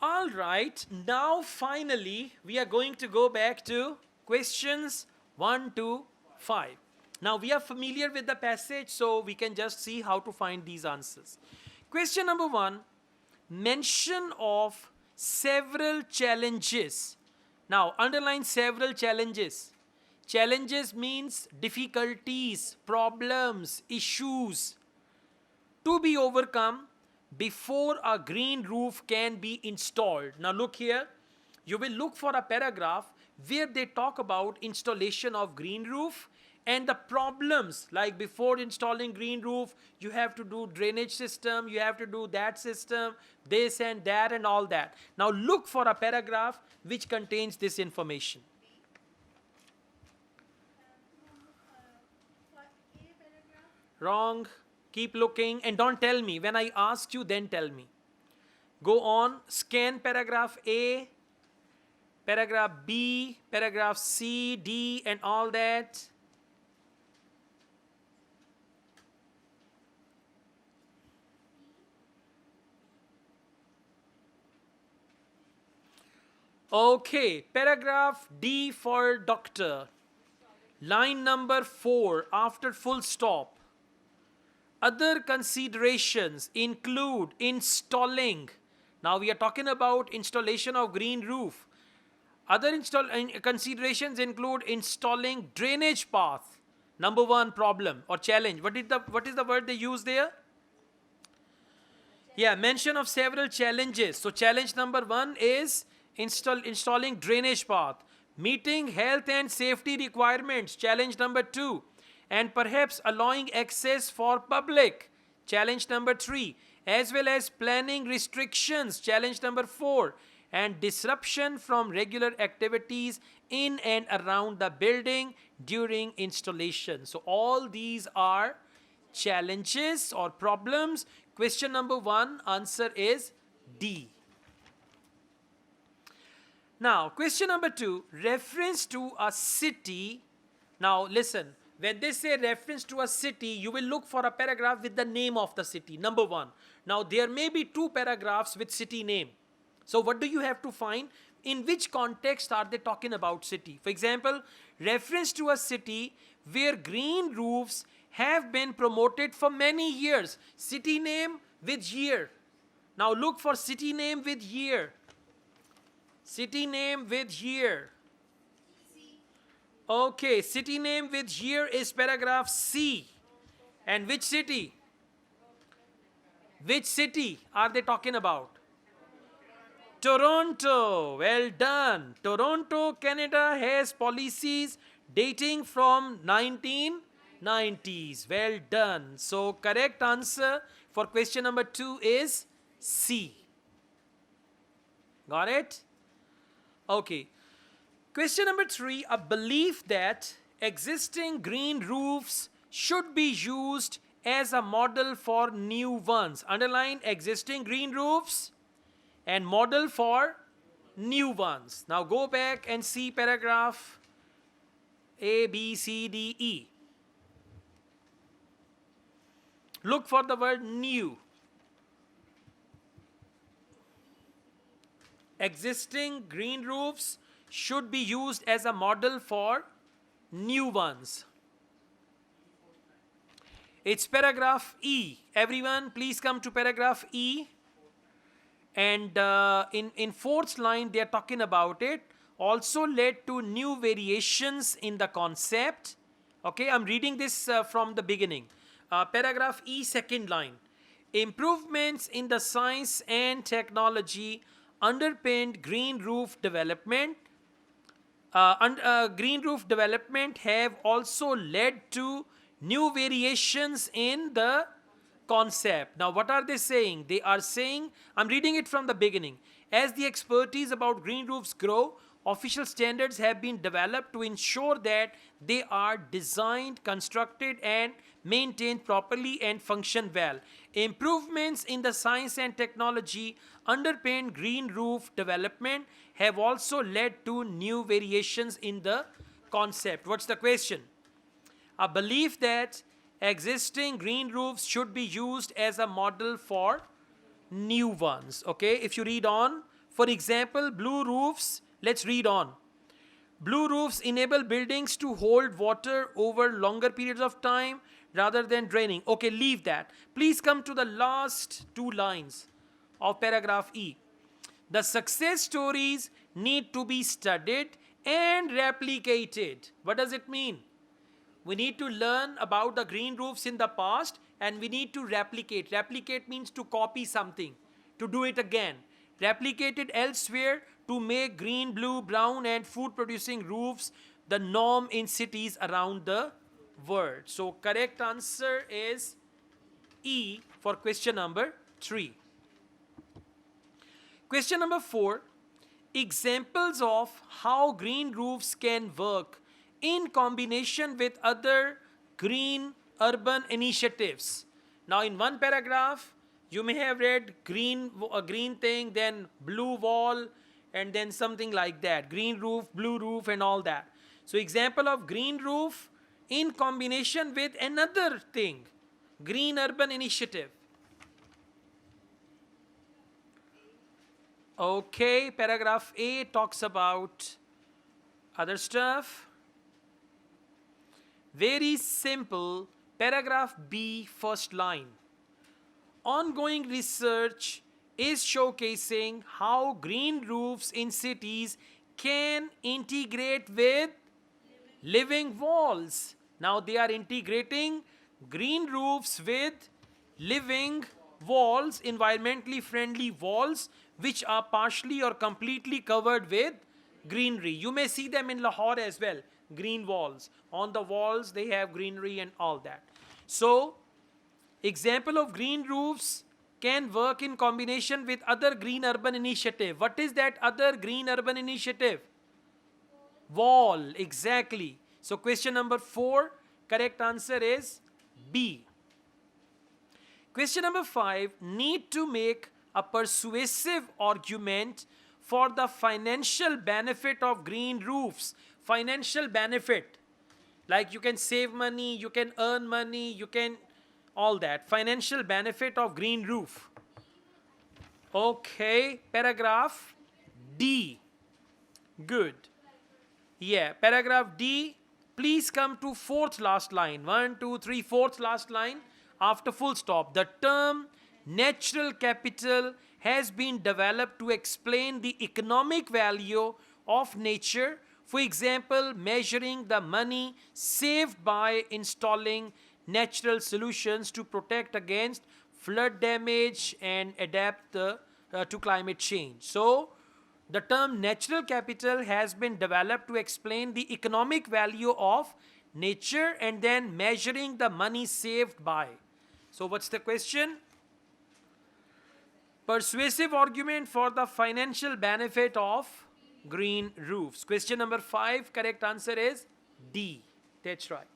All right, now finally we are going to go back to questions 1 to 5. Now we are familiar with the passage, so we can just see how to find these answers. Question number 1, mention of several challenges. Now underline several challenges. Challenges means difficulties, problems, issues to be overcome before a green roof can be installed. Now look here, you will look for a paragraph where they talk about installation of green roof and the problems, like before installing green roof you have to do drainage system, you have to do that system, this and that and all that. Now look for a paragraph which contains this information. Wrong. Keep looking and don't tell me. When I ask you, then tell me. Go on, scan paragraph A, paragraph B, paragraph C, D, and all that. Okay, paragraph D for doctor. Line number 4 after full stop. Other considerations include installing. Now we are talking about installation of green roof. Other considerations include installing drainage path. Number 1 problem or challenge. What is the word they use there? Yeah, mention of several challenges. So challenge number 1 is installing drainage path. Meeting health and safety requirements. Challenge number 2. And perhaps allowing access for public. Challenge number 3. As well as planning restrictions. Challenge number 4. And disruption from regular activities in and around the building during installation. So all these are challenges or problems. Question number 1, answer is D. Now, question number 2, reference to a city. Now, listen, when they say reference to a city, you will look for a paragraph with the name of the city, number 1. Now, there may be 2 paragraphs with city name. So, what do you have to find? In which context are they talking about city? For example, reference to a city where green roofs have been promoted for many years. City name with year. Now, look for city name with year. City name with year. Okay, city name with year is paragraph C. And which city? Which city are they talking about? Toronto. Well done. Toronto, Canada has policies dating from 1990s. Well done. So correct answer for question number 2 is C. Got it? Okay. Question number 3, a belief that existing green roofs should be used as a model for new ones. Underline existing green roofs and model for new ones. Now go back and see paragraph A, B, C, D, E. Look for the word new. Existing green roofs should be used as a model for new ones. It's paragraph E. Everyone, please come to paragraph E. And in 4th line, they are talking about it. Also led to new variations in the concept. Okay, I'm reading this from the beginning. Paragraph E, 2nd line. Improvements in the science and technology underpinned green roof development. Green roof development have also led to new variations in the concept. Now, what are they saying? They are saying, I'm reading it from the beginning. As the expertise about green roofs grow, official standards have been developed to ensure that they are designed, constructed, and maintained properly and function well. Improvements in the science and technology underpinned green roof development have also led to new variations in the concept. What's the question? A belief that existing green roofs should be used as a model for new ones. Okay, if you read on For example, blue roofs, let's read on. Blue roofs enable buildings to hold water over longer periods of time rather than draining. Okay, leave that. Please come to the last two lines of paragraph E. The success stories need to be studied and replicated. What does it mean? We need to learn about the green roofs in the past and we need to replicate. Replicate means to copy something, to do it again. Replicate it elsewhere to make green, blue, brown and food producing roofs the norm in cities around the world. So correct answer is E for question number 3. Question number 4. Examples of how green roofs can work in combination with other green urban initiatives. Now in one paragraph, you may have read a green thing, then blue wall, and then something like that. Green roof, blue roof, and all that. So example of green roof in combination with another thing, green urban initiative. Okay, paragraph A talks about other stuff. Very simple. Paragraph B, first line. Ongoing research is showcasing how green roofs in cities can integrate with living walls. Now they are integrating green roofs with living walls, environmentally friendly walls, which are partially or completely covered with greenery. You may see them in Lahore as well, green walls. On the walls they have greenery and all that. So, example of green roofs can work in combination with other green urban initiative. What is that other green urban initiative? Wall, exactly. So question number 4, correct answer is B. Question number 5, need to make a persuasive argument for the financial benefit of green roofs. Financial benefit, like you can save money, you can earn money, you can all that. Financial benefit of green roof. Okay, paragraph D. Good. Yeah, paragraph D. Please come to fourth last line. 1, 2, 3, fourth last line. After full stop. The term natural capital has been developed to explain the economic value of nature. For example, measuring the money saved by installing natural solutions to protect against flood damage and adapt to climate change. So, the term natural capital has been developed to explain the economic value of nature and then measuring the money saved by. So, what's the question? Persuasive argument for the financial benefit of green roofs. Question number 5, correct answer is D. That's right.